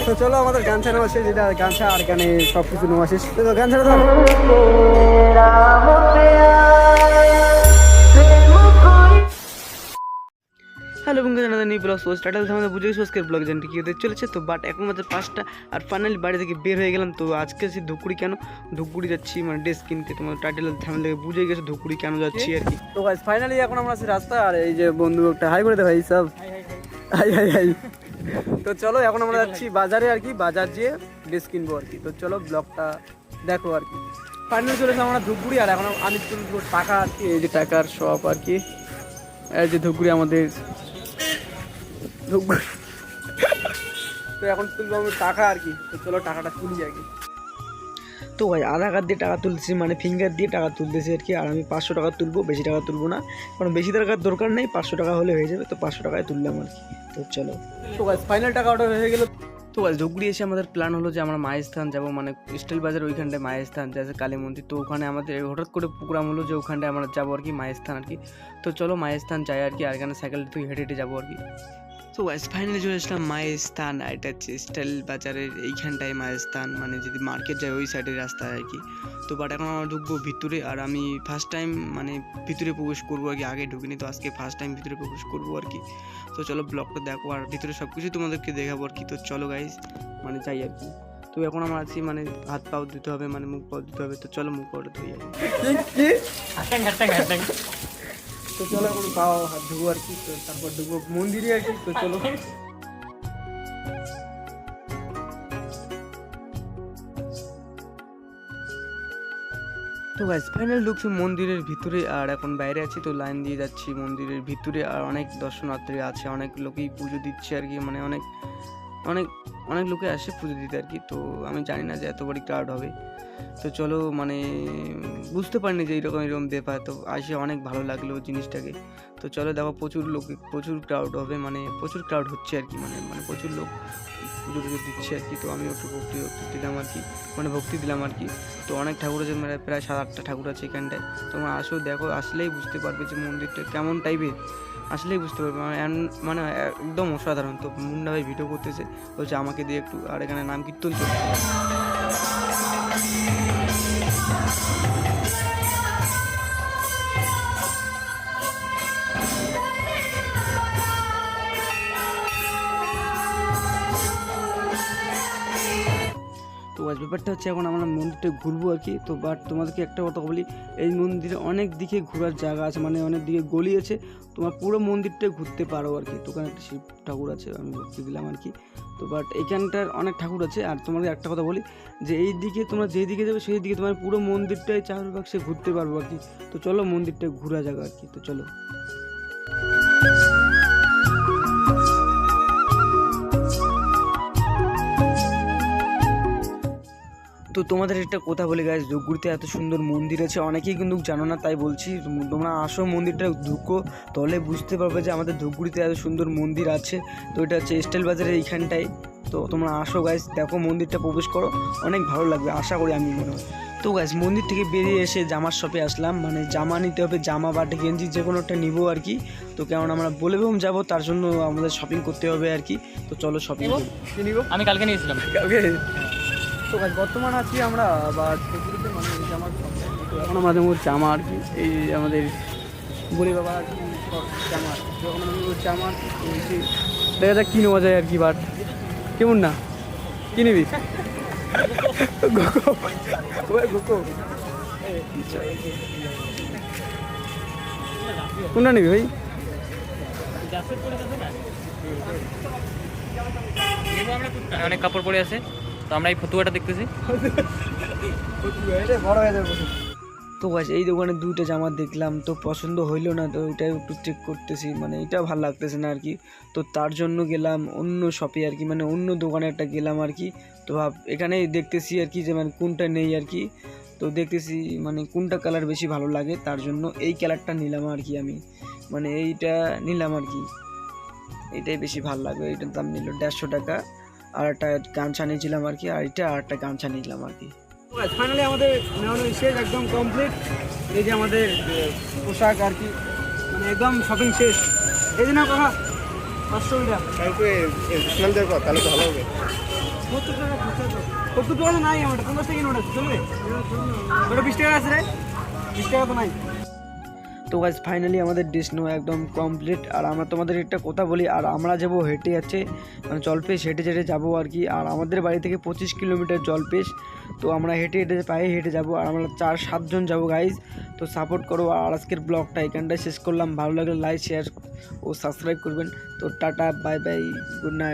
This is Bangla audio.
তো চলো আমাদের গামছা নেওয়া শেষ, যেটা গামছা আর এখানে সব কিছু নেওয়া শেষ। তো গামছাটা ধর। হ্যালো বন্ধু, জানাতে নিউ ব্লগ পোস্ট টাইটেল আমাদের বুঝে গেছি আজকের ব্লগ জানতে কী হতে চলেছে। তো বাট এখন মাত্র 5টা আর ফাইনালি বাড়ি থেকে বের হয়ে গেলাম। তো আজকে আছি ধুপগুড়ি। কেন ধুপগুড়ি যাচ্ছি মানে ড্রেস কিনতে, তোমার টাইটেল থামেল থেকে বুঝে গেছে ধুপগুড়ি কেন যাচ্ছি আর কি। তো গাইস ফাইনালি এখন আমরা আছি রাস্তা, আর এই যে বন্ধু একটা হাই করে দে ভাই সব, হাই হাই হাই। তো চলো এখন আমরা যাচ্ছি বাজারে আর কি, বাজার যেয়ে ড্রেস কিনবো আর কি। তো চলো ব্লগটা দেখো আর কি। ফাইনালি চলেছে আমরা ধুপগুড়ি, আর এখন আমি তুলবো টাকা আর কি। এই যে টাকার শপ আর কি, এই যে ধুপগুড়ি আমাদের ধুপগুড়ি। তো এখন তুলবো আমি টাকা আর কি। তো চলো টাকাটা তুলি আর কি। তো ভাই আধার কার্ড দিয়ে টাকা তুলছি, মানে ফিঙ্গার দিয়ে টাকা তুলতেছি আর কি। আর আমি 500 টাকা তুলবো, বেশি টাকা তুলবো না, কারণ বেশি টাকার দরকার নেই, 500 টাকা হলে হয়ে যাবে। তো 500 টাকায় তুললাম আর কি। তো চলো, তো গাইস ফাইনাল টাকা অর্ডার হয়ে গেল। তো গাইস ধুপগুড়ি এসে আমাদের প্ল্যান হলো যে আমরা মায়েস্থান যাবো, মানে স্টিল বাজার ওইখানটায় মায়েস্থান আছে কালী মন্দির। তো ওখানে আমাদের হঠাৎ করে প্রোগ্রাম হলো যে ওখানটায় আমরা যাবো আর কি, মায়েস্থান আর কি। তো চলো মায়েস্থান যাই আর কি, আর এখানে সাইকেল থেকে হেঁটে হেঁটে যাবো আর কি। তো গাইস ফাইনালি চলে আসলাম মায়ের স্থান। এটা হচ্ছে স্টাইল বাজারের এইখানটায় মায়ের স্থান, মানে যদি মার্কেট যায় ওই সাইডের রাস্তায় আর কি। তো বাট এখন আমরা ঢুকবো ভিতরে, আর আমি ফার্স্ট টাইম মানে ভিতরে প্রবেশ করবো আর কি, আগে ঢুকিনি। তো আজকে ফার্স্ট টাইম ভিতরে প্রবেশ করবো আর কি। তো চলো ব্লগটা দেখো, আর ভিতরে সব কিছু তোমাদেরকে দেখাবো আর কি। তো চলো গাইস মানে যাই আর কি। তো এখন আমরা আছি মানে হাত পাও দিতে হবে, মানে মুখ পাও দিতে হবে। তো চলো মুখ পাওটা ধুই আর কি। তো চলো এখন পাও হাত ধুবো আর কি। তো তারপর ঢুকবো মন্দিরে আর কি। তো চলো তো গাইস ফাইনাল ঢুকছি মন্দিরের ভিতরে, আর এখন বাইরে আছি। তো লাইন দিয়ে যাচ্ছি মন্দিরের ভিতরে, আর অনেক দর্শনার্থী আছে, অনেক লোকেই পুজো দিচ্ছে আর কি, মানে অনেক অনেক অনেক লোকে আসে পুজো দিতে আর কি। তো আমি জানি না যে এত বড় ক্রাউড হবে। তো চলো মানে বুঝতে পারিনি যে এরকম ব্যাপার। তো আসে অনেক ভালো লাগলো জিনিসটাকে। তো চলো দেখো প্রচুর লোক, প্রচুর ক্রাউড হবে, মানে প্রচুর ক্রাউড হচ্ছে আর কি, মানে প্রচুর লোক পুজো টুজো দিচ্ছে আর কি। তো আমি একটু ভক্তি দিলাম আর কি, মানে ভক্তি দিলাম আর কি। তো অনেক ঠাকুর আছে, মানে প্রায় 7-8টা ঠাকুর আছে এখানটায়। তোমরা আসো দেখো, আসলেই বুঝতে পারবে যে মন্দিরটা কেমন টাইপের, আসলেই বুঝতে পারবে মানে একদম অসাধারণ। তো মুন্ডা ভাই ভিডিও করতেছে, বলছে আমাকে দিয়ে একটু, আর এখানে নাম কীর্তন চলছে। তো আজ ব্যাপারটা হচ্ছে এখন আমরা মন্দিরটা ঘুরবো আর কি। তো বাট তোমাদেরকে একটা কথা বলি, এই মন্দিরে অনেক দিকে ঘোরার জায়গা আছে, মানে অনেক দিকে গলি আছে, তোমার পুরো মন্দিরটা ঘুরতে পারো আর কি। তো ওখানে একটা শিব ঠাকুর আছে, আমি ভক্তি দিলাম আর কি। তো বাট এইখানটার অনেক ঠাকুর আছে। আর তোমাদের একটা কথা বলি যে এই দিকে তোমরা যেই দিকে যাবে সেই দিকে তোমার পুরো মন্দিরটাই চারপাশে ঘুরতে পারবো আর কি। তো চলো মন্দিরটা ঘোরা জায়গা আর কি। তো চলো, তো তোমাদের একটা কথা বলি গাইস, ধূপগুড়িতে এত সুন্দর মন্দির আছে, অনেকেই কিন্তু জানো না, তাই বলছি তোমরা আসো মন্দিরটা ঢুকো, তাহলে বুঝতে পারবে যে আমাদের ধূপগুড়িতে এত সুন্দর মন্দির আছে। তো এটা হচ্ছে স্টাইল বাজারের এইখানটায়। তো তোমরা আসো গাইস, দেখো মন্দিরটা প্রবেশ করো, অনেক ভালো লাগবে আশা করি, আমি মনে হয়। তো গাইস মন্দির থেকে বেরিয়ে এসে জামার শপে আসলাম, মানে জামা নিতে হবে, জামা বা গেঞ্জি যে কোনো একটা নিবো আর কি। তো কেমন আমরা বলেবম যাবো, তার জন্য আমাদের শপিং করতে হবে আর কি। তো চলো শপিং নিবো। আমি কালকে নিয়েছিলাম। তো গাইস বর্তমান আছি আমরা আবার ধুপগুড়িতে, মানে এই জামার এখন আমাদের মধ্যে জামা আর কি, এই আমাদের বলি বাবা আর কি সব জামা, যখন আমাদের জামা দেখা যাক কী নেওয়া যায় আর কি। বাট কেমন না, কী নিবি? কোনটা নিবি ভাই? অনেক কাপড় পরে আছে, তো আমরা এই ফতুয়াটা দেখতেছি। তো গাইস এই দোকানে 2টা জামা দেখলাম, তো পছন্দ হইলো না, তো এটাই একটু চেক করতেছি, মানে এটা ভালো লাগতেছে না আর কি। তো তার জন্য গেলাম অন্য শপে আর কি, মানে অন্য দোকানে একটা গেলাম আর কি। তো এখানেই দেখতেছি আর কি যে মানে কোনটা নেই আর কি। তো দেখতেছি মানে কোনটা কালার বেশি ভালো লাগে, তার জন্য এই কালারটা নিলাম আর কি। আমি মানে এইটা নিলাম আর কি, এইটাই বেশি ভালো লাগবে। এইটার দাম নিল 150 টাকা। আর একটা গামছা নিয়েছিলাম আর কি, আর এটা আর একটা গামছা নিলাম আর কি। ফাইনালি আমাদের নেওয়ানো শেষ, একদম কমপ্লিট। এই যে আমাদের পোশাক আর কি, মানে একদম শপিং শেষ। এই যে না কথা 500 টাকা একটু স্মেল দেখো তাহলে তো ভালো হবে। 70 টাকা খরচা তো। 70 টাকা তো নাই আমার, 50 টাকা নোট আছে, চলবে? ওটা 20 টাকা আছে রে, 20 টাকা তো নাই। তো গাইজ ফাইনালি আমাদের ডিশ নেওয়া একদম কমপ্লিট। আর আমরা তোমাদের একটা কথা বলি, আর আমরা যাবো হেঁটে যাচ্ছে মানে জলপেশ, হেঁটে হেঁটে যাবো আর কি। আর আমাদের বাড়ি থেকে 25 কিলোমিটার জলপেশ, তো আমরা হেঁটে হেঁটে পায়ে হেঁটে যাবো। আর আমরা 4-7 জন যাবো গাইজ, তো সাপোর্ট করো। আর আজকের ব্লগটা এখানটায় শেষ করলাম, ভালো লাগলে লাইক শেয়ার ও সাবস্ক্রাইব করবেন। তো tata, bye bye, good night.